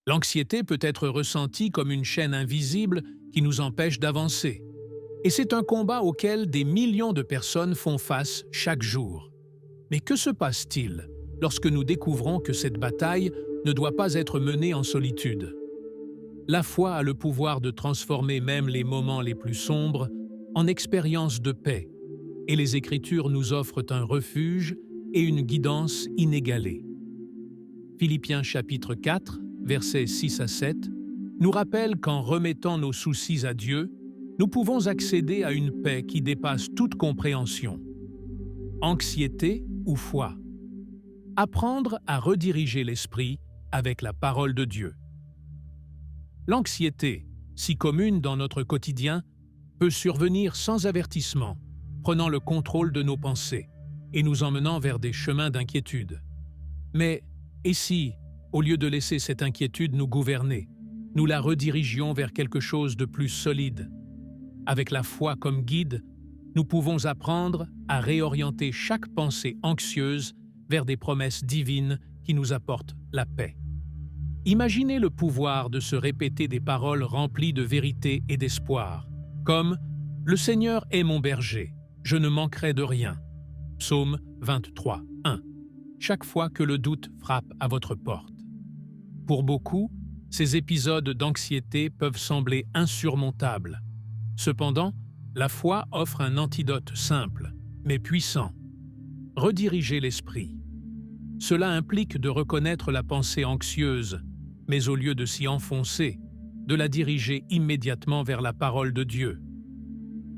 L'anxiété peut être ressentie comme une chaîne invisible qui nous empêche d'avancer. Et c'est un combat auquel des millions de personnes font face chaque jour. Mais que se passe-t-il lorsque nous découvrons que cette bataille ne doit pas être menée en solitude? La foi a le pouvoir de transformer même les moments les plus sombres en expériences de paix, et les Écritures nous offrent un refuge et une guidance inégalée. Philippiens chapitre 4, versets 6 à 7, nous rappelle qu'en remettant nos soucis à Dieu, nous pouvons accéder à une paix qui dépasse toute compréhension. Anxiété ou foi? Apprendre à rediriger l'esprit avec la parole de Dieu. L'anxiété, si commune dans notre quotidien, peut survenir sans avertissement, prenant le contrôle de nos pensées et nous emmenant vers des chemins d'inquiétude. Mais, et si, au lieu de laisser cette inquiétude nous gouverner, nous la redirigions vers quelque chose de plus solide? Avec la foi comme guide, nous pouvons apprendre à réorienter chaque pensée anxieuse vers des promesses divines qui nous apportent la paix. Imaginez le pouvoir de se répéter des paroles remplies de vérité et d'espoir, comme « Le Seigneur est mon berger, je ne manquerai de rien ». Psaume 23, 1. Chaque fois que le doute frappe à votre porte. Pour beaucoup, ces épisodes d'anxiété peuvent sembler insurmontables. Cependant, la foi offre un antidote simple, mais puissant. Rediriger l'esprit. Cela implique de reconnaître la pensée anxieuse, mais au lieu de s'y enfoncer, de la diriger immédiatement vers la parole de Dieu.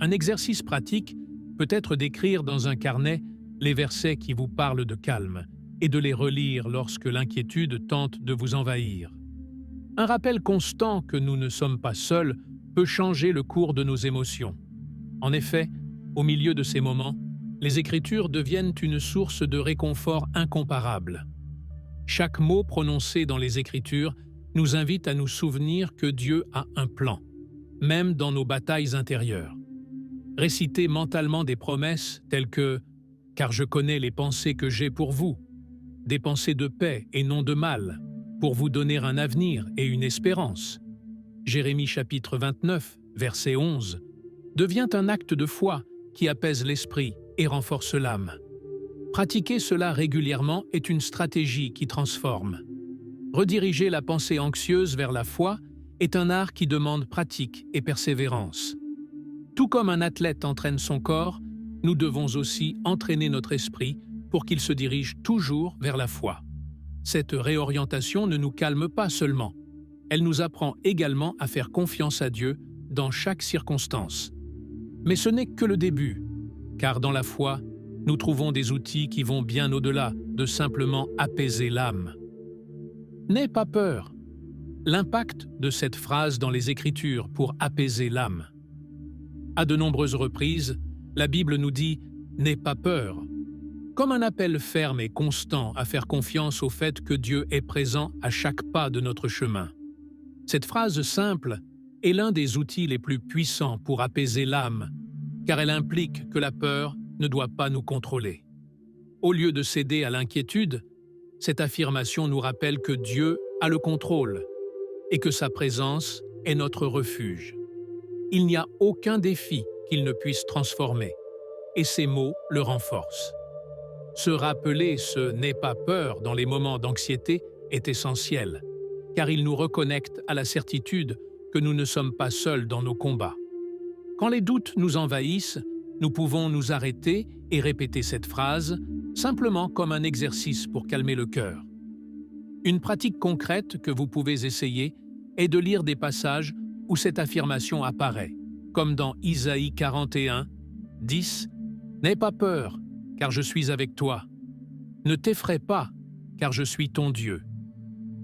Un exercice pratique peut être d'écrire dans un carnet les versets qui vous parlent de calme et de les relire lorsque l'inquiétude tente de vous envahir. Un rappel constant que nous ne sommes pas seuls peut changer le cours de nos émotions. En effet, au milieu de ces moments, les Écritures deviennent une source de réconfort incomparable. Chaque mot prononcé dans les Écritures nous invite à nous souvenir que Dieu a un plan, même dans nos batailles intérieures. Réciter mentalement des promesses telles que « Car je connais les pensées que j'ai pour vous », des pensées de paix et non de mal, pour vous donner un avenir et une espérance. Jérémie chapitre 29, verset 11, devient un acte de foi qui apaise l'esprit et renforce l'âme. Pratiquer cela régulièrement est une stratégie qui transforme. Rediriger la pensée anxieuse vers la foi est un art qui demande pratique et persévérance. Tout comme un athlète entraîne son corps, nous devons aussi entraîner notre esprit pour qu'il se dirige toujours vers la foi. Cette réorientation ne nous calme pas seulement, elle nous apprend également à faire confiance à Dieu dans chaque circonstance. Mais ce n'est que le début, car dans la foi, nous trouvons des outils qui vont bien au-delà de simplement apaiser l'âme. N'aie pas peur. L'impact de cette phrase dans les Écritures pour apaiser l'âme. À de nombreuses reprises, la Bible nous dit « N'aie pas peur », comme un appel ferme et constant à faire confiance au fait que Dieu est présent à chaque pas de notre chemin. Cette phrase simple est l'un des outils les plus puissants pour apaiser l'âme, car elle implique que la peur ne doit pas nous contrôler. Au lieu de céder à l'inquiétude, cette affirmation nous rappelle que Dieu a le contrôle et que sa présence est notre refuge. Il n'y a aucun défi qu'il ne puisse transformer, et ces mots le renforcent. Se rappeler ce « n'aie pas peur » dans les moments d'anxiété est essentiel, car il nous reconnecte à la certitude que nous ne sommes pas seuls dans nos combats. Quand les doutes nous envahissent, nous pouvons nous arrêter et répéter cette phrase, simplement comme un exercice pour calmer le cœur. Une pratique concrète que vous pouvez essayer est de lire des passages où cette affirmation apparaît, comme dans Isaïe 41, 10 « N'aie pas peur, car je suis avec toi. Ne t'effraie pas, car je suis ton Dieu. »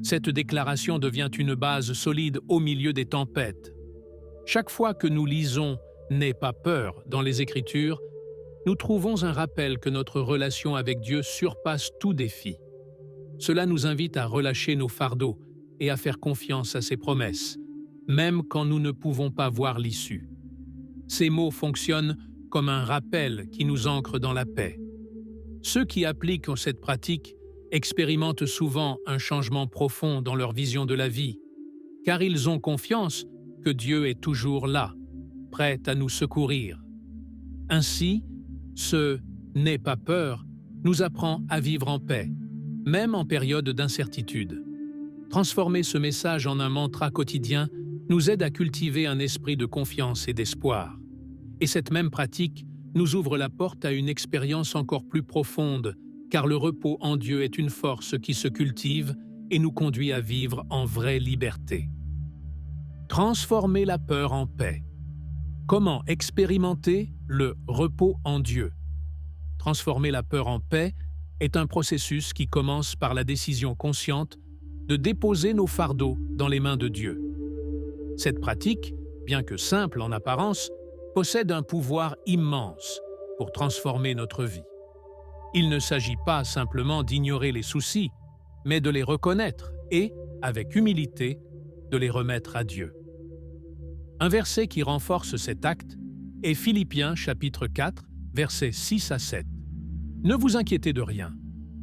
Cette déclaration devient une base solide au milieu des tempêtes. Chaque fois que nous lisons « N'aie pas peur » dans les Écritures, nous trouvons un rappel que notre relation avec Dieu surpasse tout défi. Cela nous invite à relâcher nos fardeaux et à faire confiance à ses promesses, même quand nous ne pouvons pas voir l'issue. Ces mots fonctionnent comme un rappel qui nous ancre dans la paix. Ceux qui appliquent cette pratique expérimentent souvent un changement profond dans leur vision de la vie, car ils ont confiance que Dieu est toujours là, prêt à nous secourir. Ainsi, ce « n'aie pas peur » nous apprend à vivre en paix, même en période d'incertitude. Transformer ce message en un mantra quotidien nous aide à cultiver un esprit de confiance et d'espoir. Et cette même pratique nous ouvre la porte à une expérience encore plus profonde, car le repos en Dieu est une force qui se cultive et nous conduit à vivre en vraie liberté. Transformer la peur en paix. Comment expérimenter le repos en Dieu? Transformer la peur en paix est un processus qui commence par la décision consciente de déposer nos fardeaux dans les mains de Dieu. Cette pratique, bien que simple en apparence, possède un pouvoir immense pour transformer notre vie. Il ne s'agit pas simplement d'ignorer les soucis, mais de les reconnaître et, avec humilité, de les remettre à Dieu. Un verset qui renforce cet acte est Philippiens chapitre 4, versets 6 à 7. Ne vous inquiétez de rien,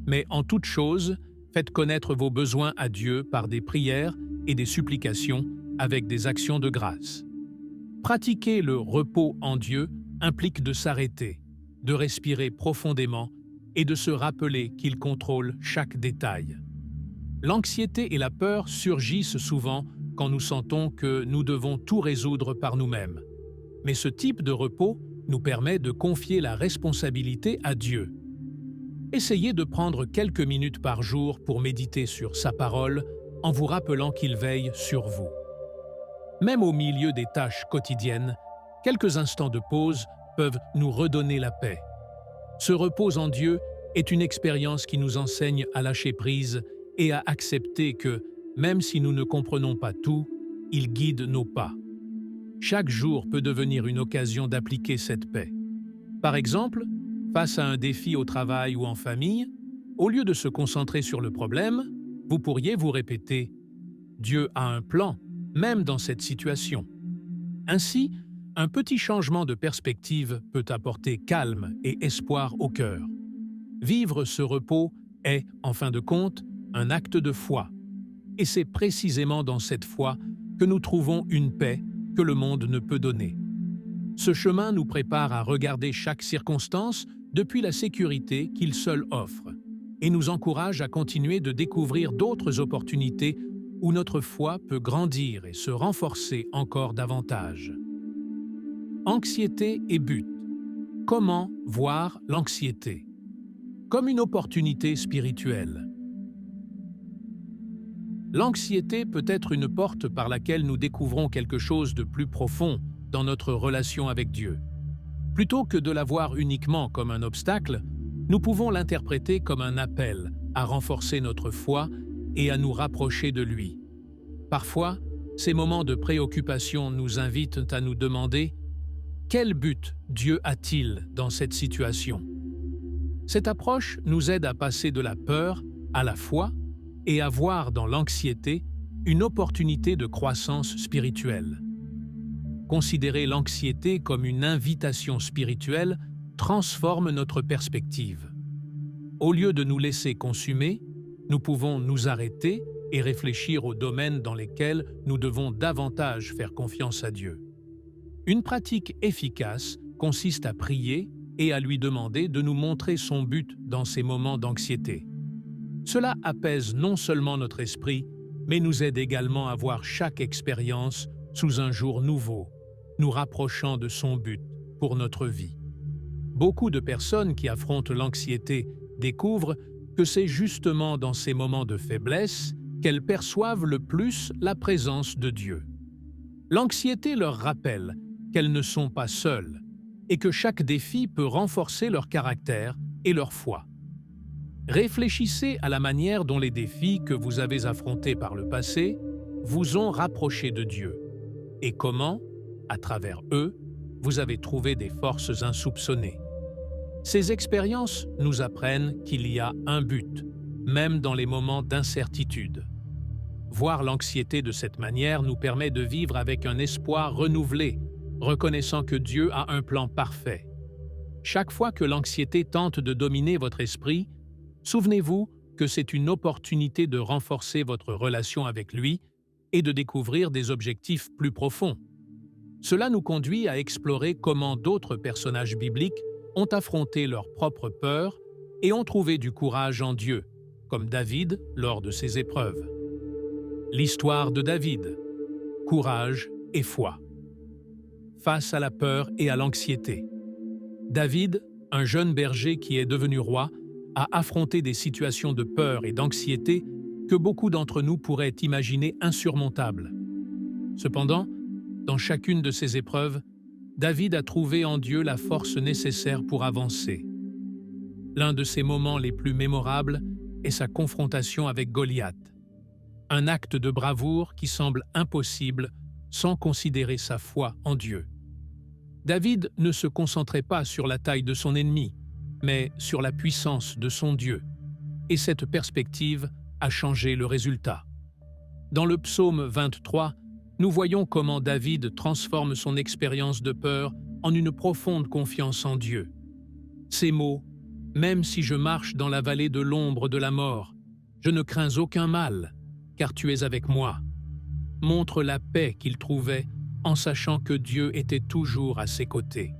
mais en toute chose, faites connaître vos besoins à Dieu par des prières et des supplications avec des actions de grâce. Pratiquer le repos en Dieu implique de s'arrêter, de respirer profondément et de se rappeler qu'il contrôle chaque détail. L'anxiété et la peur surgissent souvent quand nous sentons que nous devons tout résoudre par nous-mêmes. Mais ce type de repos nous permet de confier la responsabilité à Dieu. Essayez de prendre quelques minutes par jour pour méditer sur sa parole en vous rappelant qu'il veille sur vous. Même au milieu des tâches quotidiennes, quelques instants de pause peuvent nous redonner la paix. Ce repos en Dieu est une expérience qui nous enseigne à lâcher prise et à accepter que, même si nous ne comprenons pas tout, il guide nos pas. Chaque jour peut devenir une occasion d'appliquer cette paix. Par exemple, face à un défi au travail ou en famille, au lieu de se concentrer sur le problème, vous pourriez vous répéter « Dieu a un plan, même dans cette situation ». Ainsi, un petit changement de perspective peut apporter calme et espoir au cœur. Vivre ce repos est, en fin de compte, un acte de foi. Et c'est précisément dans cette foi que nous trouvons une paix que le monde ne peut donner. Ce chemin nous prépare à regarder chaque circonstance depuis la sécurité qu'il seul offre et nous encourage à continuer de découvrir d'autres opportunités où notre foi peut grandir et se renforcer encore davantage. Anxiété et but. Comment voir l'anxiété? Comme une opportunité spirituelle. L'anxiété peut être une porte par laquelle nous découvrons quelque chose de plus profond dans notre relation avec Dieu. Plutôt que de la voir uniquement comme un obstacle, nous pouvons l'interpréter comme un appel à renforcer notre foi et à nous rapprocher de lui. Parfois, ces moments de préoccupation nous invitent à nous demander « Quel but Dieu a-t-il dans cette situation ?» Cette approche nous aide à passer de la peur à la foi et à voir dans l'anxiété une opportunité de croissance spirituelle. Considérer l'anxiété comme une invitation spirituelle transforme notre perspective. Au lieu de nous laisser consumer, nous pouvons nous arrêter et réfléchir aux domaines dans lesquels nous devons davantage faire confiance à Dieu. Une pratique efficace consiste à prier et à lui demander de nous montrer son but dans ces moments d'anxiété. Cela apaise non seulement notre esprit, mais nous aide également à voir chaque expérience sous un jour nouveau, nous rapprochant de son but pour notre vie. Beaucoup de personnes qui affrontent l'anxiété découvrent que c'est justement dans ces moments de faiblesse qu'elles perçoivent le plus la présence de Dieu. L'anxiété leur rappelle qu'elles ne sont pas seules et que chaque défi peut renforcer leur caractère et leur foi. Réfléchissez à la manière dont les défis que vous avez affrontés par le passé vous ont rapproché de Dieu et comment, à travers eux, vous avez trouvé des forces insoupçonnées. Ces expériences nous apprennent qu'il y a un but, même dans les moments d'incertitude. Voir l'anxiété de cette manière nous permet de vivre avec un espoir renouvelé, reconnaissant que Dieu a un plan parfait. Chaque fois que l'anxiété tente de dominer votre esprit, souvenez-vous que c'est une opportunité de renforcer votre relation avec lui et de découvrir des objectifs plus profonds. Cela nous conduit à explorer comment d'autres personnages bibliques ont affronté leurs propres peurs et ont trouvé du courage en Dieu, comme David lors de ses épreuves. L'histoire de David. Courage et foi. Face à la peur et à l'anxiété. David, un jeune berger qui est devenu roi, a affronté des situations de peur et d'anxiété que beaucoup d'entre nous pourraient imaginer insurmontables. Cependant, dans chacune de ces épreuves, David a trouvé en Dieu la force nécessaire pour avancer. L'un de ses moments les plus mémorables est sa confrontation avec Goliath. Un acte de bravoure qui semble impossible sans considérer sa foi en Dieu. David ne se concentrait pas sur la taille de son ennemi, mais sur la puissance de son Dieu. Et cette perspective a changé le résultat. Dans le psaume 23, nous voyons comment David transforme son expérience de peur en une profonde confiance en Dieu. Ces mots « Même si je marche dans la vallée de l'ombre de la mort, je ne crains aucun mal, car tu es avec moi » montrent la paix qu'il trouvait en sachant que Dieu était toujours à ses côtés.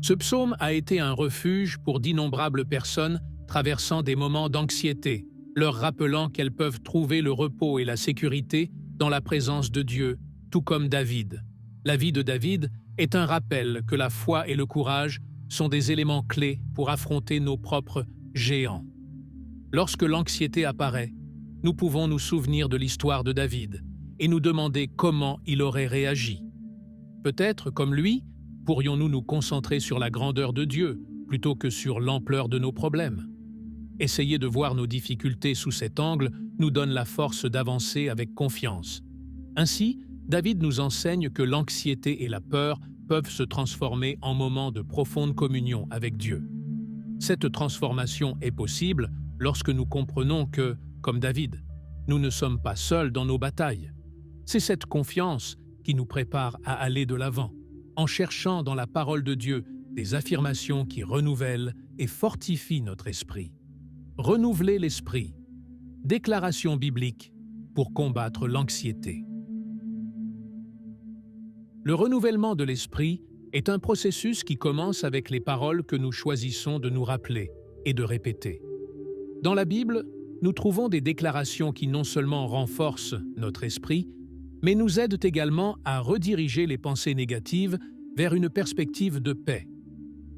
Ce psaume a été un refuge pour d'innombrables personnes traversant des moments d'anxiété, leur rappelant qu'elles peuvent trouver le repos et la sécurité dans la présence de Dieu, tout comme David. La vie de David est un rappel que la foi et le courage sont des éléments clés pour affronter nos propres géants. Lorsque l'anxiété apparaît, nous pouvons nous souvenir de l'histoire de David et nous demander comment il aurait réagi. Peut-être, comme lui, pourrions-nous nous concentrer sur la grandeur de Dieu plutôt que sur l'ampleur de nos problèmes. Essayer de voir nos difficultés sous cet angle nous donne la force d'avancer avec confiance. Ainsi, David nous enseigne que l'anxiété et la peur peuvent se transformer en moments de profonde communion avec Dieu. Cette transformation est possible lorsque nous comprenons que, comme David, nous ne sommes pas seuls dans nos batailles. C'est cette confiance qui nous prépare à aller de l'avant, en cherchant dans la parole de Dieu des affirmations qui renouvellent et fortifient notre esprit. Renouveler l'esprit. Déclaration biblique pour combattre l'anxiété. Le renouvellement de l'esprit est un processus qui commence avec les paroles que nous choisissons de nous rappeler et de répéter. Dans la Bible, nous trouvons des déclarations qui non seulement renforcent notre esprit, mais nous aident également à rediriger les pensées négatives vers une perspective de paix.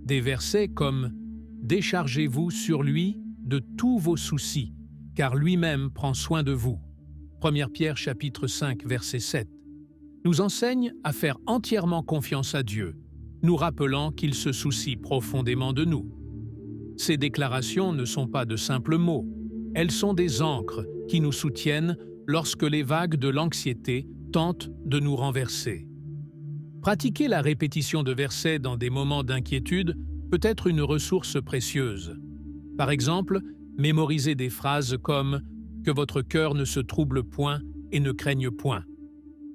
Des versets comme « Déchargez-vous sur lui de tous vos soucis, car lui-même prend soin de vous » 1 Pierre chapitre 5, verset 7, nous enseignent à faire entièrement confiance à Dieu, nous rappelant qu'il se soucie profondément de nous. Ces déclarations ne sont pas de simples mots, elles sont des ancres qui nous soutiennent lorsque les vagues de l'anxiété tentent de nous renverser. Pratiquer la répétition de versets dans des moments d'inquiétude peut être une ressource précieuse. Par exemple, mémoriser des phrases comme « Que votre cœur ne se trouble point et ne craigne point »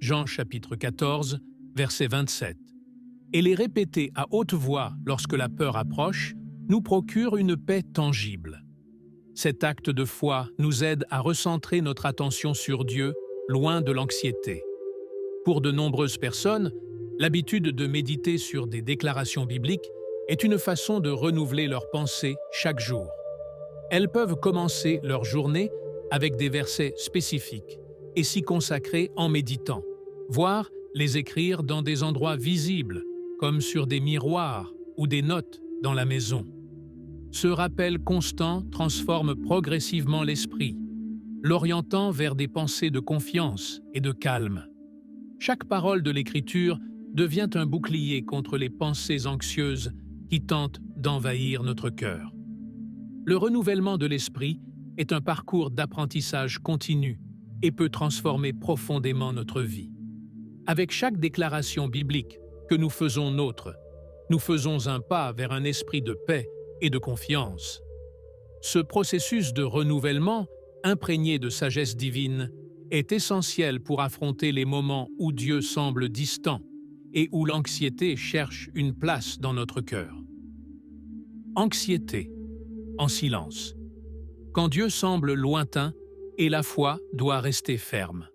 Jean chapitre 14, verset 27. Et les répéter à haute voix lorsque la peur approche nous procure une paix tangible. Cet acte de foi nous aide à recentrer notre attention sur Dieu, loin de l'anxiété. Pour de nombreuses personnes, l'habitude de méditer sur des déclarations bibliques est une façon de renouveler leurs pensées chaque jour. Elles peuvent commencer leur journée avec des versets spécifiques et s'y consacrer en méditant, voire les écrire dans des endroits visibles, comme sur des miroirs ou des notes dans la maison. Ce rappel constant transforme progressivement l'esprit, l'orientant vers des pensées de confiance et de calme. Chaque parole de l'Écriture devient un bouclier contre les pensées anxieuses qui tentent d'envahir notre cœur. Le renouvellement de l'esprit est un parcours d'apprentissage continu et peut transformer profondément notre vie. Avec chaque déclaration biblique que nous faisons nôtre, nous faisons un pas vers un esprit de paix et de confiance. Ce processus de renouvellement, imprégné de sagesse divine, est essentiel pour affronter les moments où Dieu semble distant et où l'anxiété cherche une place dans notre cœur. Anxiété, en silence. quand Dieu semble lointain et la foi doit rester ferme.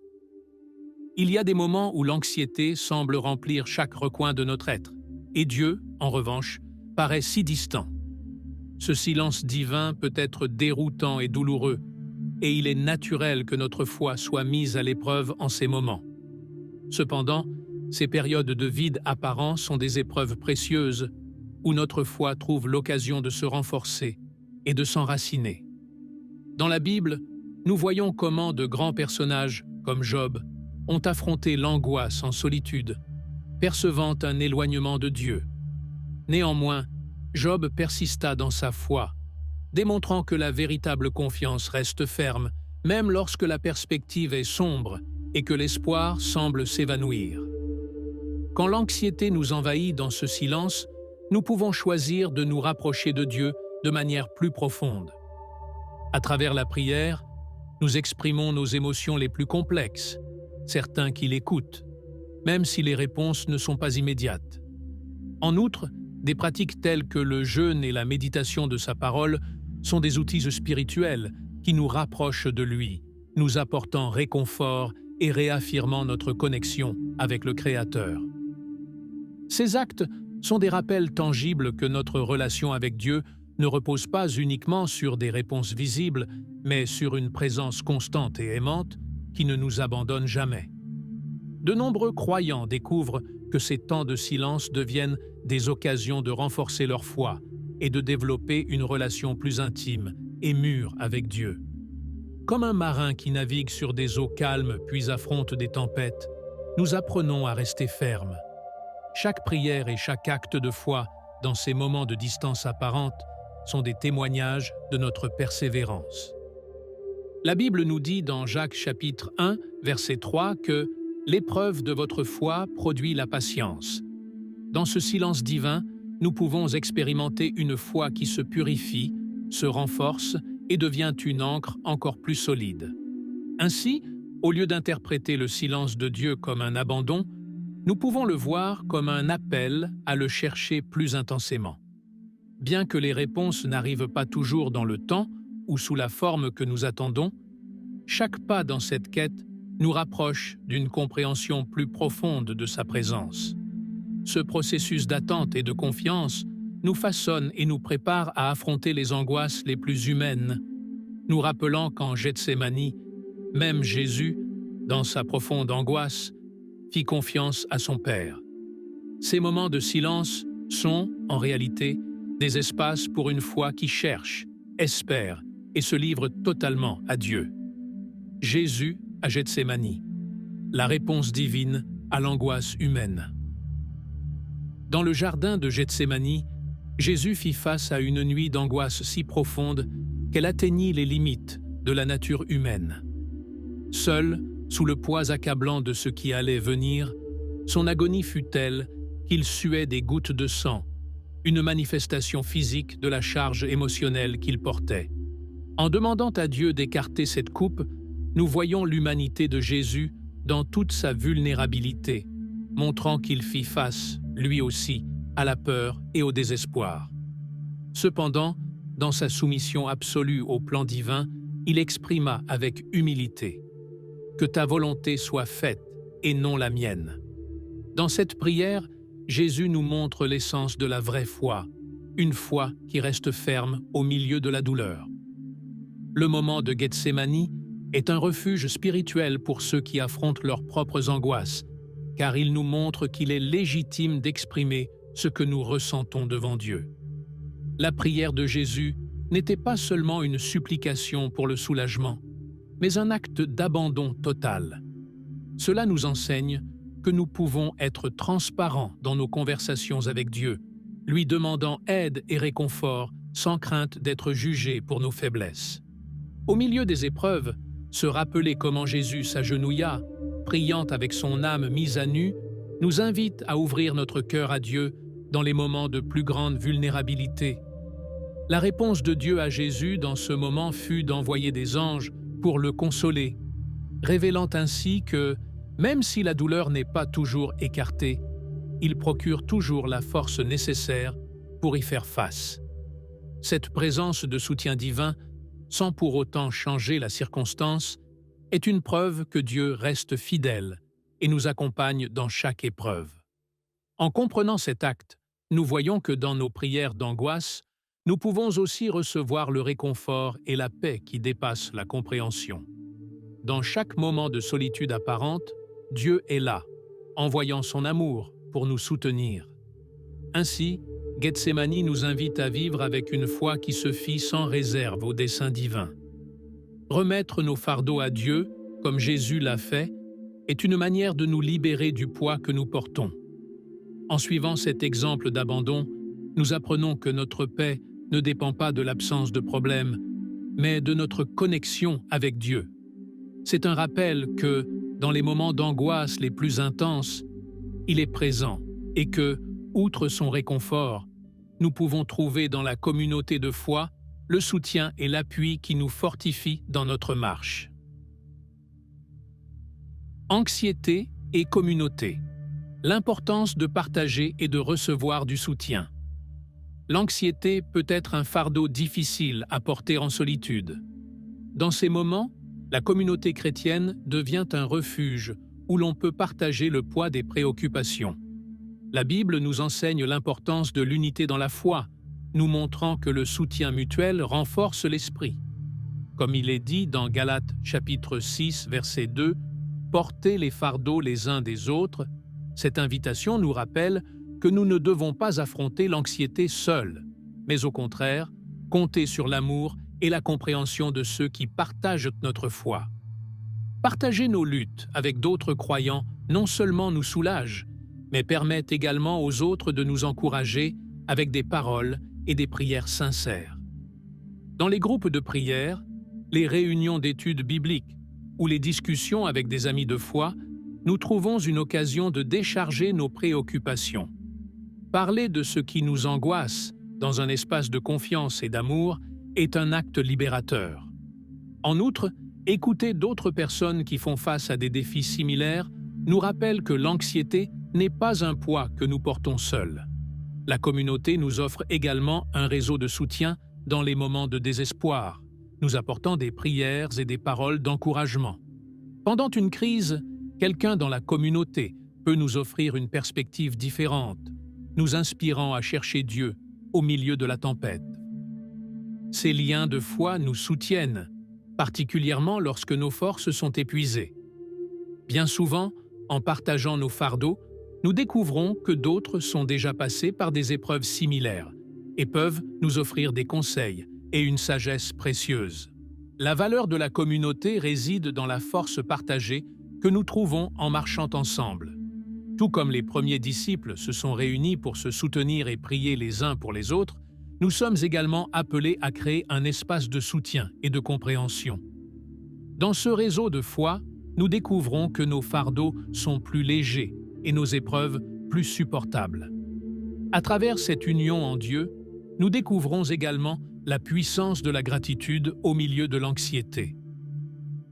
Il y a des moments où l'anxiété semble remplir chaque recoin de notre être, et Dieu, en revanche, paraît si distant. Ce silence divin peut être déroutant et douloureux, et il est naturel que notre foi soit mise à l'épreuve en ces moments. Cependant, ces périodes de vide apparent sont des épreuves précieuses où notre foi trouve l'occasion de se renforcer et de s'enraciner. Dans la Bible, nous voyons comment de grands personnages, comme Job, ont affronté l'angoisse en solitude, percevant un éloignement de Dieu. Néanmoins, Job persista dans sa foi, démontrant que la véritable confiance reste ferme, même lorsque la perspective est sombre et que l'espoir semble s'évanouir. Quand l'anxiété nous envahit dans ce silence, nous pouvons choisir de nous rapprocher de Dieu de manière plus profonde. À travers la prière, nous exprimons nos émotions les plus complexes, certains qui l'écoutent, même si les réponses ne sont pas immédiates. En outre, des pratiques telles que le jeûne et la méditation de sa parole sont des outils spirituels qui nous rapprochent de lui, nous apportant réconfort et réaffirmant notre connexion avec le Créateur. Ces actes sont des rappels tangibles que notre relation avec Dieu ne repose pas uniquement sur des réponses visibles, mais sur une présence constante et aimante qui ne nous abandonne jamais. De nombreux croyants découvrent que ces temps de silence deviennent des occasions de renforcer leur foi et de développer une relation plus intime et mûre avec Dieu. Comme un marin qui navigue sur des eaux calmes puis affronte des tempêtes, nous apprenons à rester fermes. Chaque prière et chaque acte de foi dans ces moments de distance apparente sont des témoignages de notre persévérance. La Bible nous dit dans Jacques chapitre 1, verset 3 que « l'épreuve de votre foi produit la patience ». Dans ce silence divin, nous pouvons expérimenter une foi qui se purifie, se renforce et devient une ancre encore plus solide. Ainsi, au lieu d'interpréter le silence de Dieu comme un abandon, nous pouvons le voir comme un appel à le chercher plus intensément. Bien que les réponses n'arrivent pas toujours dans le temps ou sous la forme que nous attendons, chaque pas dans cette quête nous rapproche d'une compréhension plus profonde de sa présence. Ce processus d'attente et de confiance nous façonne et nous prépare à affronter les angoisses les plus humaines, nous rappelant qu'en Gethsémani, même Jésus, dans sa profonde angoisse, fit confiance à son Père. Ces moments de silence sont, en réalité, des espaces pour une foi qui cherche, espère et se livre totalement à Dieu. Jésus à Gethsémani, la réponse divine à l'angoisse humaine. Dans le jardin de Gethsémani, Jésus fit face à une nuit d'angoisse si profonde qu'elle atteignit les limites de la nature humaine. Seul, sous le poids accablant de ce qui allait venir, son agonie fut telle qu'il suait des gouttes de sang, une manifestation physique de la charge émotionnelle qu'il portait. En demandant à Dieu d'écarter cette coupe, nous voyons l'humanité de Jésus dans toute sa vulnérabilité, montrant qu'il fit face, lui aussi, à la peur et au désespoir. Cependant, dans sa soumission absolue au plan divin, il exprima avec humilité « Que ta volonté soit faite et non la mienne ». Dans cette prière, Jésus nous montre l'essence de la vraie foi, une foi qui reste ferme au milieu de la douleur. Le moment de Gethsémani est un refuge spirituel pour ceux qui affrontent leurs propres angoisses, car il nous montre qu'il est légitime d'exprimer ce que nous ressentons devant Dieu. La prière de Jésus n'était pas seulement une supplication pour le soulagement, mais un acte d'abandon total. Cela nous enseigne que nous pouvons être transparents dans nos conversations avec Dieu, lui demandant aide et réconfort sans crainte d'être jugés pour nos faiblesses. Au milieu des épreuves, se rappeler comment Jésus s'agenouilla, priant avec son âme mise à nu, nous invite à ouvrir notre cœur à Dieu dans les moments de plus grande vulnérabilité. La réponse de Dieu à Jésus dans ce moment fut d'envoyer des anges pour le consoler, révélant ainsi que, même si la douleur n'est pas toujours écartée, il procure toujours la force nécessaire pour y faire face. Cette présence de soutien divin sans pour autant changer la circonstance, est une preuve que Dieu reste fidèle et nous accompagne dans chaque épreuve. En comprenant cet acte, nous voyons que dans nos prières d'angoisse, nous pouvons aussi recevoir le réconfort et la paix qui dépassent la compréhension. Dans chaque moment de solitude apparente, Dieu est là, envoyant son amour pour nous soutenir. Ainsi, Gethsémani nous invite à vivre avec une foi qui se fie sans réserve au dessein divin. Remettre nos fardeaux à Dieu, comme Jésus l'a fait, est une manière de nous libérer du poids que nous portons. En suivant cet exemple d'abandon, nous apprenons que notre paix ne dépend pas de l'absence de problèmes, mais de notre connexion avec Dieu. C'est un rappel que, dans les moments d'angoisse les plus intenses, il est présent et que, outre son réconfort, nous pouvons trouver dans la communauté de foi le soutien et l'appui qui nous fortifient dans notre marche. Anxiété et communauté. L'importance de partager et de recevoir du soutien. L'anxiété peut être un fardeau difficile à porter en solitude. Dans ces moments, la communauté chrétienne devient un refuge où l'on peut partager le poids des préoccupations. La Bible nous enseigne l'importance de l'unité dans la foi, nous montrant que le soutien mutuel renforce l'esprit. Comme il est dit dans Galates chapitre 6, verset 2, « Portez les fardeaux les uns des autres », cette invitation nous rappelle que nous ne devons pas affronter l'anxiété seuls, mais au contraire, compter sur l'amour et la compréhension de ceux qui partagent notre foi. Partager nos luttes avec d'autres croyants non seulement nous soulage, mais permet également aux autres de nous encourager avec des paroles et des prières sincères. Dans les groupes de prière, les réunions d'études bibliques ou les discussions avec des amis de foi, nous trouvons une occasion de décharger nos préoccupations. Parler de ce qui nous angoisse dans un espace de confiance et d'amour est un acte libérateur. En outre, écouter d'autres personnes qui font face à des défis similaires nous rappelle que l'anxiété n'est pas un poids que nous portons seuls. La communauté nous offre également un réseau de soutien dans les moments de désespoir, nous apportant des prières et des paroles d'encouragement. Pendant une crise, quelqu'un dans la communauté peut nous offrir une perspective différente, nous inspirant à chercher Dieu au milieu de la tempête. Ces liens de foi nous soutiennent, particulièrement lorsque nos forces sont épuisées. Bien souvent, en partageant nos fardeaux, nous découvrons que d'autres sont déjà passés par des épreuves similaires et peuvent nous offrir des conseils et une sagesse précieuse. La valeur de la communauté réside dans la force partagée que nous trouvons en marchant ensemble. Tout comme les premiers disciples se sont réunis pour se soutenir et prier les uns pour les autres, nous sommes également appelés à créer un espace de soutien et de compréhension. Dans ce réseau de foi, nous découvrons que nos fardeaux sont plus légers et nos épreuves plus supportables. À travers cette union en Dieu, nous découvrons également la puissance de la gratitude au milieu de l'anxiété.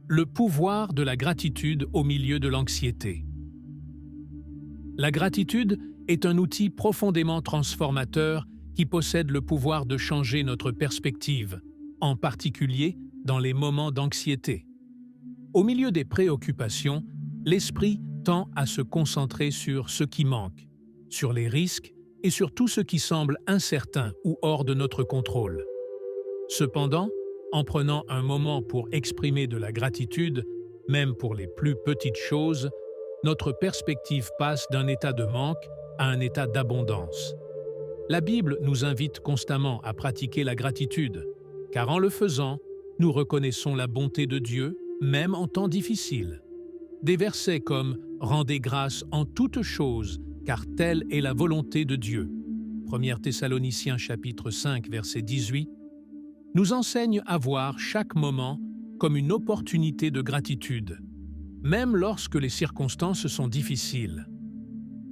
Le pouvoir de la gratitude au milieu de l'anxiété. La gratitude est un outil profondément transformateur qui possède le pouvoir de changer notre perspective, en particulier dans les moments d'anxiété. Au milieu des préoccupations, l'esprit tend à se concentrer sur ce qui manque, sur les risques et sur tout ce qui semble incertain ou hors de notre contrôle. Cependant, en prenant un moment pour exprimer de la gratitude, même pour les plus petites choses, notre perspective passe d'un état de manque à un état d'abondance. La Bible nous invite constamment à pratiquer la gratitude, car en le faisant, nous reconnaissons la bonté de Dieu, même en temps difficiles. Des versets comme « Rendez grâce en toutes choses, car telle est la volonté de Dieu » 1 Thessaloniciens chapitre 5, verset 18, nous enseignent à voir chaque moment comme une opportunité de gratitude, même lorsque les circonstances sont difficiles.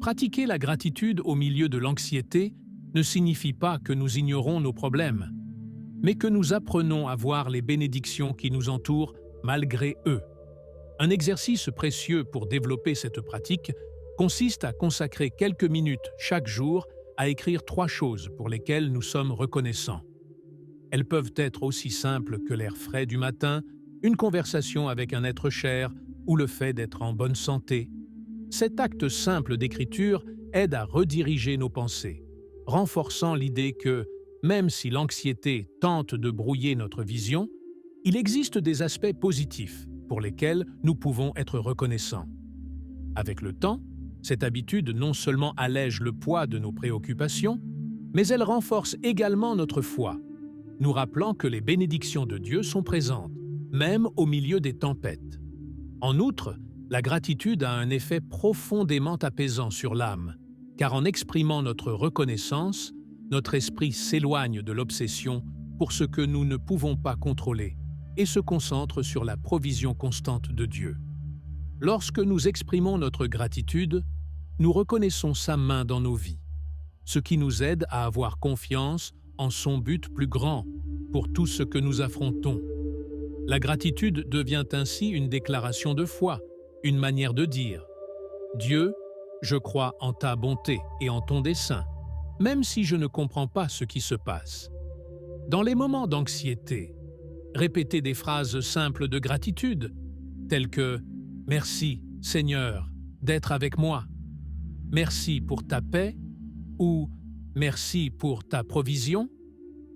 Pratiquer la gratitude au milieu de l'anxiété ne signifie pas que nous ignorons nos problèmes, mais que nous apprenons à voir les bénédictions qui nous entourent malgré eux. Un exercice précieux pour développer cette pratique consiste à consacrer quelques minutes chaque jour à écrire 3 choses pour lesquelles nous sommes reconnaissants. Elles peuvent être aussi simples que l'air frais du matin, une conversation avec un être cher ou le fait d'être en bonne santé. Cet acte simple d'écriture aide à rediriger nos pensées, renforçant l'idée que, même si l'anxiété tente de brouiller notre vision, il existe des aspects positifs pour lesquels nous pouvons être reconnaissants. Avec le temps, cette habitude non seulement allège le poids de nos préoccupations, mais elle renforce également notre foi, nous rappelant que les bénédictions de Dieu sont présentes, même au milieu des tempêtes. En outre, la gratitude a un effet profondément apaisant sur l'âme, car en exprimant notre reconnaissance, notre esprit s'éloigne de l'obsession pour ce que nous ne pouvons pas contrôler et se concentre sur la provision constante de Dieu. Lorsque nous exprimons notre gratitude, nous reconnaissons sa main dans nos vies, ce qui nous aide à avoir confiance en son but plus grand pour tout ce que nous affrontons. La gratitude devient ainsi une déclaration de foi, une manière de dire « Dieu, je crois en ta bonté et en ton dessein, même si je ne comprends pas ce qui se passe. » Dans les moments d'anxiété, répétez des phrases simples de gratitude, telles que « Merci, Seigneur, d'être avec moi »,« Merci pour ta paix » ou « Merci pour ta provision »,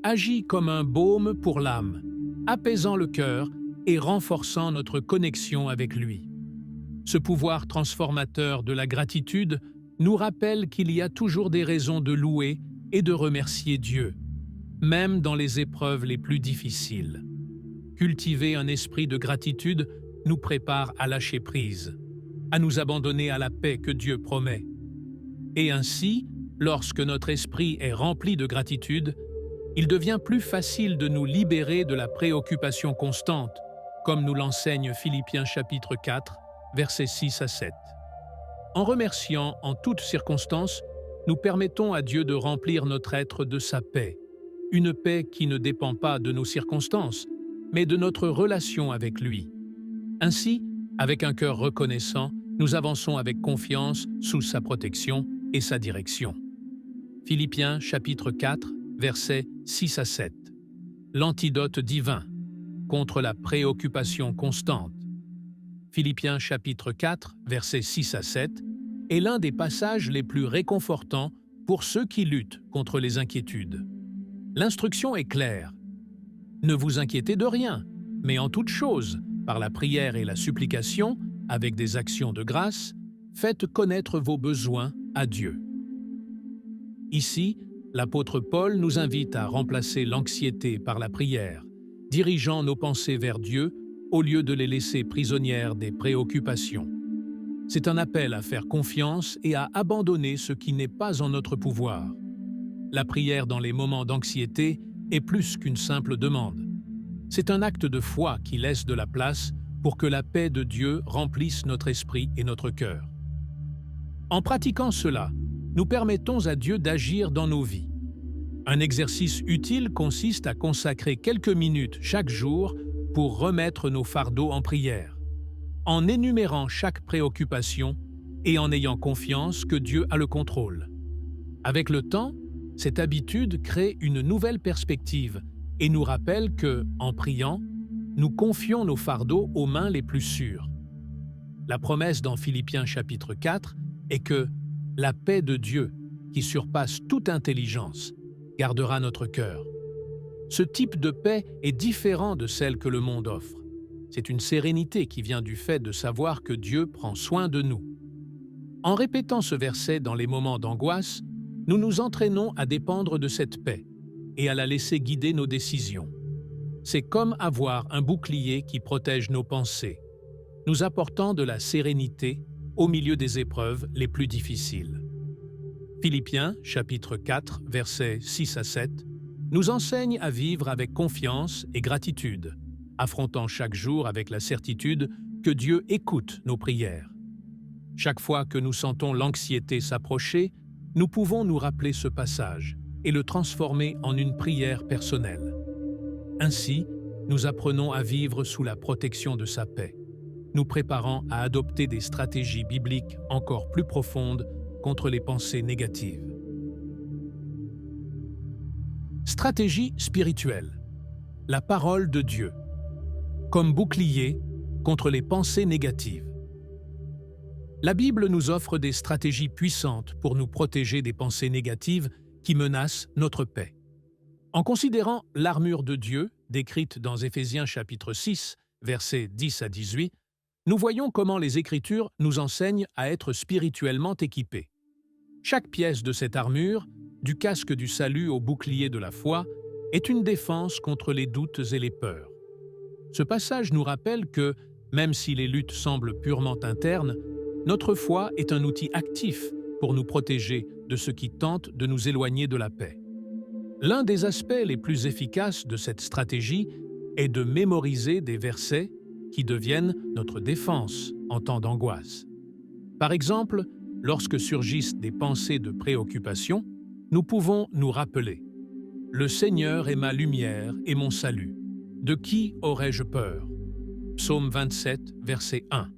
agit comme un baume pour l'âme, apaisant le cœur et renforçant notre connexion avec lui. Ce pouvoir transformateur de la gratitude nous rappelle qu'il y a toujours des raisons de louer et de remercier Dieu, même dans les épreuves les plus difficiles. Cultiver un esprit de gratitude nous prépare à lâcher prise, à nous abandonner à la paix que Dieu promet. Et ainsi, lorsque notre esprit est rempli de gratitude, il devient plus facile de nous libérer de la préoccupation constante, comme nous l'enseigne Philippiens chapitre 4, versets 6 à 7. En remerciant en toutes circonstances, nous permettons à Dieu de remplir notre être de sa paix, une paix qui ne dépend pas de nos circonstances, mais de notre relation avec lui. Ainsi, avec un cœur reconnaissant, nous avançons avec confiance sous sa protection et sa direction. Philippiens chapitre 4, versets 6 à 7. L'antidote divin contre la préoccupation constante. Philippiens chapitre 4, versets 6 à 7 est l'un des passages les plus réconfortants pour ceux qui luttent contre les inquiétudes. L'instruction est claire. Ne vous inquiétez de rien, mais en toute chose, par la prière et la supplication, avec des actions de grâce, faites connaître vos besoins à Dieu. Ici, l'apôtre Paul nous invite à remplacer l'anxiété par la prière, dirigeant nos pensées vers Dieu au lieu de les laisser prisonnières des préoccupations. C'est un appel à faire confiance et à abandonner ce qui n'est pas en notre pouvoir. La prière dans les moments d'anxiété est plus qu'une simple demande. C'est un acte de foi qui laisse de la place pour que la paix de Dieu remplisse notre esprit et notre cœur. En pratiquant cela, nous permettons à Dieu d'agir dans nos vies. Un exercice utile consiste à consacrer quelques minutes chaque jour pour remettre nos fardeaux en prière, en énumérant chaque préoccupation et en ayant confiance que Dieu a le contrôle. Avec le temps, cette habitude crée une nouvelle perspective et nous rappelle que, en priant, nous confions nos fardeaux aux mains les plus sûres. La promesse dans Philippiens chapitre 4 est que la paix de Dieu, qui surpasse toute intelligence, gardera notre cœur. Ce type de paix est différent de celle que le monde offre. C'est une sérénité qui vient du fait de savoir que Dieu prend soin de nous. En répétant ce verset dans les moments d'angoisse, nous nous entraînons à dépendre de cette paix et à la laisser guider nos décisions. C'est comme avoir un bouclier qui protège nos pensées, nous apportant de la sérénité au milieu des épreuves les plus difficiles. Philippiens, chapitre 4, versets 6 à 7, nous enseigne à vivre avec confiance et gratitude, affrontant chaque jour avec la certitude que Dieu écoute nos prières. Chaque fois que nous sentons l'anxiété s'approcher, nous pouvons nous rappeler ce passage et le transformer en une prière personnelle. Ainsi, nous apprenons à vivre sous la protection de sa paix, nous préparant à adopter des stratégies bibliques encore plus profondes contre les pensées négatives. Stratégie spirituelle. la parole de Dieu, comme bouclier contre les pensées négatives. La Bible nous offre des stratégies puissantes pour nous protéger des pensées négatives qui menacent notre paix. En considérant l'armure de Dieu, décrite dans Éphésiens chapitre 6, versets 10 à 18, nous voyons comment les Écritures nous enseignent à être spirituellement équipés. Chaque pièce de cette armure, du casque du salut au bouclier de la foi, est une défense contre les doutes et les peurs. Ce passage nous rappelle que, même si les luttes semblent purement internes, notre foi est un outil actif pour nous protéger de ce qui tente de nous éloigner de la paix. L'un des aspects les plus efficaces de cette stratégie est de mémoriser des versets qui deviennent notre défense en temps d'angoisse. Par exemple, lorsque surgissent des pensées de préoccupation, nous pouvons nous rappeler « Le Seigneur est ma lumière et mon salut. De qui aurais-je peur » Psaume 27, verset 1.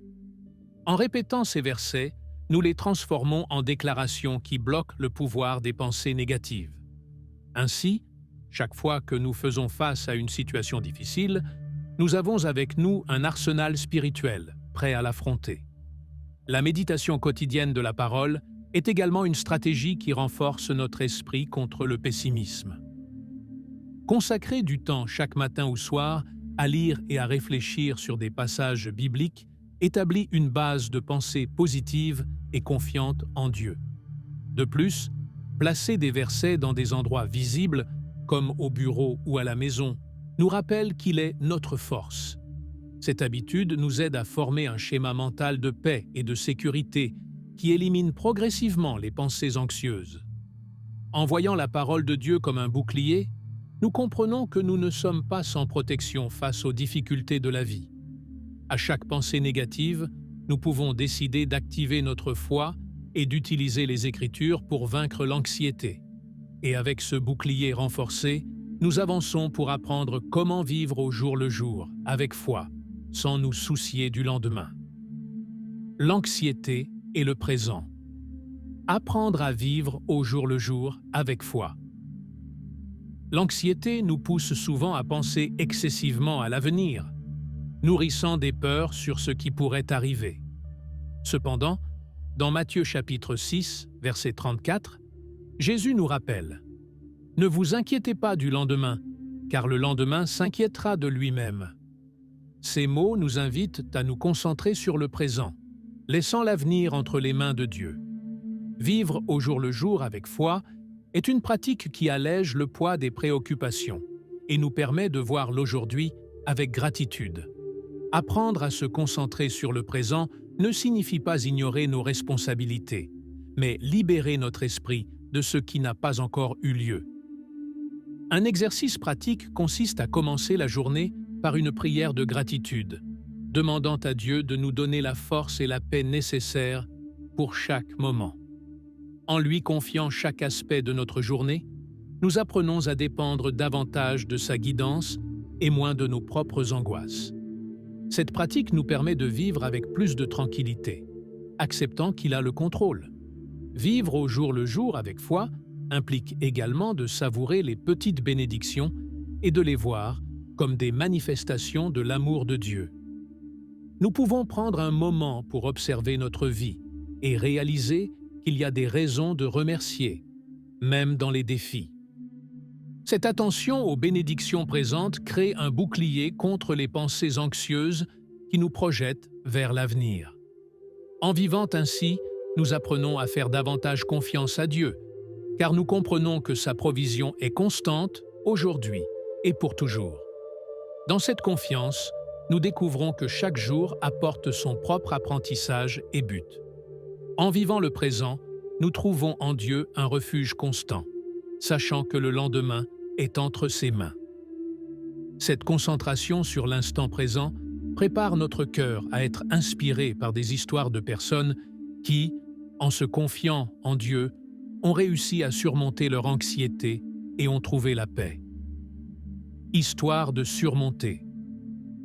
En répétant ces versets, nous les transformons en déclarations qui bloquent le pouvoir des pensées négatives. Ainsi, chaque fois que nous faisons face à une situation difficile, nous avons avec nous un arsenal spirituel, prêt à l'affronter. La méditation quotidienne de la parole est également une stratégie qui renforce notre esprit contre le pessimisme. Consacrer du temps chaque matin ou soir à lire et à réfléchir sur des passages bibliques établit une base de pensée positive et confiante en Dieu. De plus, placer des versets dans des endroits visibles, comme au bureau ou à la maison, nous rappelle qu'il est notre force. Cette habitude nous aide à former un schéma mental de paix et de sécurité qui élimine progressivement les pensées anxieuses. En voyant la parole de Dieu comme un bouclier, nous comprenons que nous ne sommes pas sans protection face aux difficultés de la vie. À chaque pensée négative, nous pouvons décider d'activer notre foi et d'utiliser les Écritures pour vaincre l'anxiété. Et avec ce bouclier renforcé, nous avançons pour apprendre comment vivre au jour le jour, avec foi, sans nous soucier du lendemain. L'anxiété et le présent. Apprendre à vivre au jour le jour, avec foi. L'anxiété nous pousse souvent à penser excessivement à l'avenir, nourrissant des peurs sur ce qui pourrait arriver. Cependant, dans Matthieu chapitre 6, verset 34, Jésus nous rappelle « Ne vous inquiétez pas du lendemain, car le lendemain s'inquiétera de lui-même. » Ces mots nous invitent à nous concentrer sur le présent, laissant l'avenir entre les mains de Dieu. Vivre au jour le jour avec foi est une pratique qui allège le poids des préoccupations et nous permet de voir l'aujourd'hui avec gratitude. Apprendre à se concentrer sur le présent ne signifie pas ignorer nos responsabilités, mais libérer notre esprit de ce qui n'a pas encore eu lieu. Un exercice pratique consiste à commencer la journée par une prière de gratitude, demandant à Dieu de nous donner la force et la paix nécessaires pour chaque moment. En lui confiant chaque aspect de notre journée, nous apprenons à dépendre davantage de sa guidance et moins de nos propres angoisses. Cette pratique nous permet de vivre avec plus de tranquillité, acceptant qu'il a le contrôle. Vivre au jour le jour avec foi implique également de savourer les petites bénédictions et de les voir comme des manifestations de l'amour de Dieu. Nous pouvons prendre un moment pour observer notre vie et réaliser qu'il y a des raisons de remercier, même dans les défis. Cette attention aux bénédictions présentes crée un bouclier contre les pensées anxieuses qui nous projettent vers l'avenir. En vivant ainsi, nous apprenons à faire davantage confiance à Dieu, car nous comprenons que sa provision est constante aujourd'hui et pour toujours. Dans cette confiance, nous découvrons que chaque jour apporte son propre apprentissage et but. En vivant le présent, nous trouvons en Dieu un refuge constant, sachant que le lendemain est entre ses mains. Cette concentration sur l'instant présent prépare notre cœur à être inspiré par des histoires de personnes qui, en se confiant en Dieu, ont réussi à surmonter leur anxiété et ont trouvé la paix. Histoire de surmonter.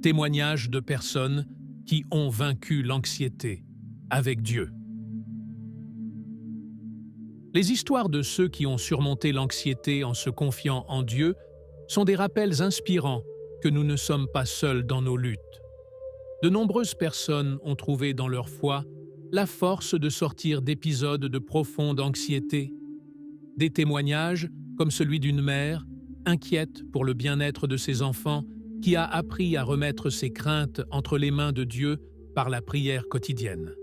Témoignages de personnes qui ont vaincu l'anxiété avec Dieu. Les histoires de ceux qui ont surmonté l'anxiété en se confiant en Dieu sont des rappels inspirants que nous ne sommes pas seuls dans nos luttes. De nombreuses personnes ont trouvé dans leur foi la force de sortir d'épisodes de profonde anxiété. Des témoignages, comme celui d'une mère, inquiète pour le bien-être de ses enfants, qui a appris à remettre ses craintes entre les mains de Dieu par la prière quotidienne.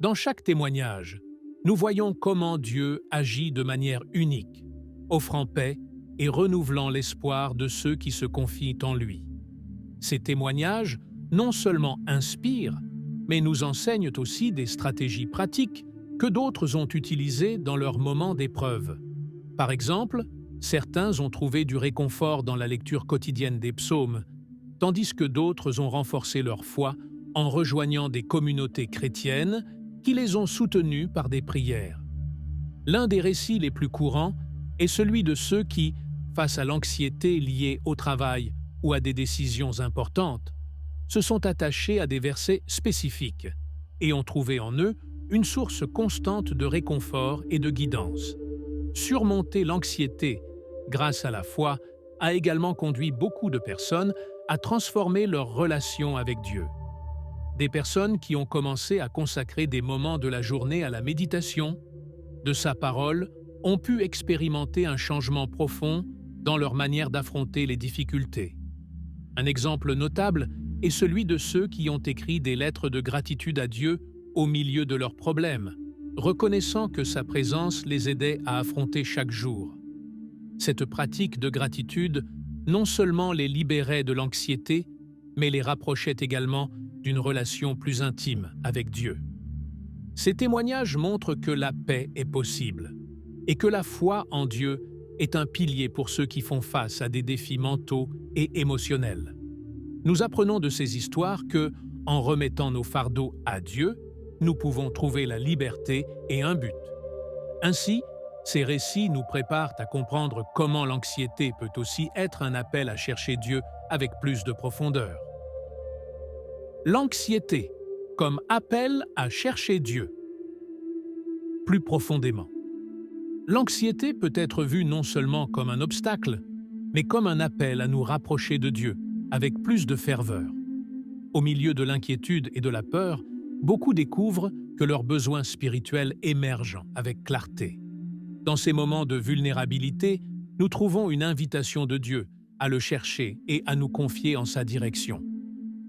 Dans chaque témoignage, nous voyons comment Dieu agit de manière unique, offrant paix et renouvelant l'espoir de ceux qui se confient en lui. Ces témoignages non seulement inspirent, mais nous enseignent aussi des stratégies pratiques que d'autres ont utilisées dans leurs moments d'épreuve. Par exemple, certains ont trouvé du réconfort dans la lecture quotidienne des psaumes, tandis que d'autres ont renforcé leur foi en rejoignant des communautés chrétiennes qui les ont soutenus par des prières. L'un des récits les plus courants est celui de ceux qui, face à l'anxiété liée au travail ou à des décisions importantes, se sont attachés à des versets spécifiques et ont trouvé en eux une source constante de réconfort et de guidance. Surmonter l'anxiété grâce à la foi a également conduit beaucoup de personnes à transformer leur relation avec Dieu. Des personnes qui ont commencé à consacrer des moments de la journée à la méditation de sa parole ont pu expérimenter un changement profond dans leur manière d'affronter les difficultés. Un exemple notable est celui de ceux qui ont écrit des lettres de gratitude à Dieu au milieu de leurs problèmes, reconnaissant que sa présence les aidait à affronter chaque jour. Cette pratique de gratitude non seulement les libérait de l'anxiété, mais les rapprochait également d'une relation plus intime avec Dieu. Ces témoignages montrent que la paix est possible et que la foi en Dieu est un pilier pour ceux qui font face à des défis mentaux et émotionnels. Nous apprenons de ces histoires que, en remettant nos fardeaux à Dieu, nous pouvons trouver la liberté et un but. Ainsi, ces récits nous préparent à comprendre comment l'anxiété peut aussi être un appel à chercher Dieu avec plus de profondeur. L'anxiété comme appel à chercher Dieu. Plus profondément. L'anxiété peut être vue non seulement comme un obstacle, mais comme un appel à nous rapprocher de Dieu avec plus de ferveur. Au milieu de l'inquiétude et de la peur, beaucoup découvrent que leurs besoins spirituels émergent avec clarté. Dans ces moments de vulnérabilité, nous trouvons une invitation de Dieu à le chercher et à nous confier en sa direction.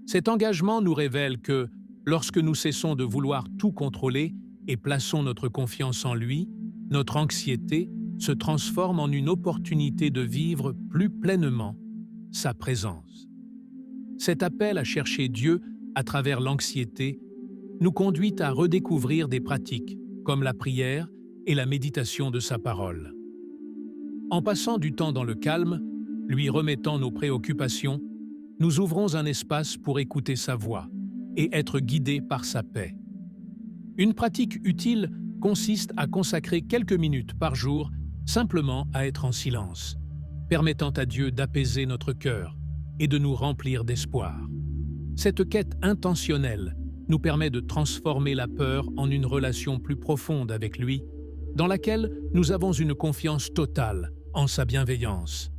Cet engagement nous révèle que, lorsque nous cessons de vouloir tout contrôler et plaçons notre confiance en lui, notre anxiété se transforme en une opportunité de vivre plus pleinement sa présence. Cet appel à chercher Dieu à travers l'anxiété nous conduit à redécouvrir des pratiques comme la prière et la méditation de sa parole. En passant du temps dans le calme, lui remettant nos préoccupations, nous ouvrons un espace pour écouter sa voix et être guidés par sa paix. Une pratique utile consiste à consacrer quelques minutes par jour simplement à être en silence, permettant à Dieu d'apaiser notre cœur et de nous remplir d'espoir. Cette quête intentionnelle nous permet de transformer la peur en une relation plus profonde avec lui, dans laquelle nous avons une confiance totale en sa bienveillance.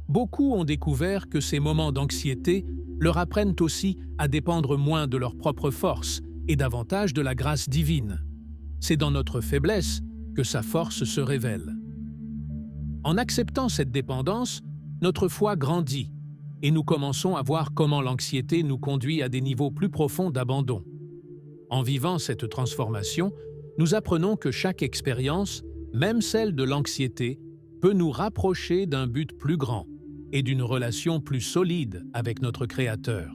Beaucoup ont découvert que ces moments d'anxiété leur apprennent aussi à dépendre moins de leur propre force et davantage de la grâce divine. C'est dans notre faiblesse que sa force se révèle. En acceptant cette dépendance, notre foi grandit et nous commençons à voir comment l'anxiété nous conduit à des niveaux plus profonds d'abandon. En vivant cette transformation, nous apprenons que chaque expérience, même celle de l'anxiété, peut nous rapprocher d'un but plus grand et d'une relation plus solide avec notre Créateur.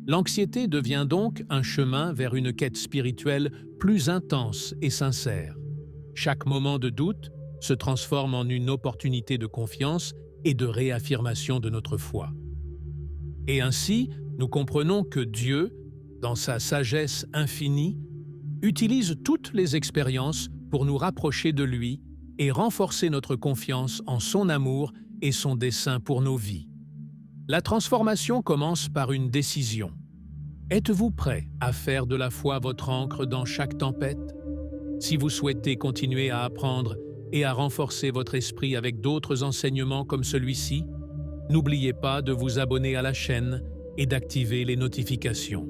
L'anxiété devient donc un chemin vers une quête spirituelle plus intense et sincère. Chaque moment de doute se transforme en une opportunité de confiance et de réaffirmation de notre foi. Et ainsi, nous comprenons que Dieu, dans sa sagesse infinie, utilise toutes les expériences pour nous rapprocher de lui et renforcer notre confiance en son amour et son dessein pour nos vies. La transformation commence par une décision. Êtes-vous prêt à faire de la foi votre ancre dans chaque tempête? Si vous souhaitez continuer à apprendre et à renforcer votre esprit avec d'autres enseignements comme celui-ci, N'oubliez pas de vous abonner à la chaîne et d'activer les notifications.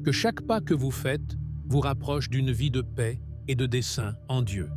Que chaque pas que vous faites vous rapproche d'une vie de paix et de dessein en Dieu.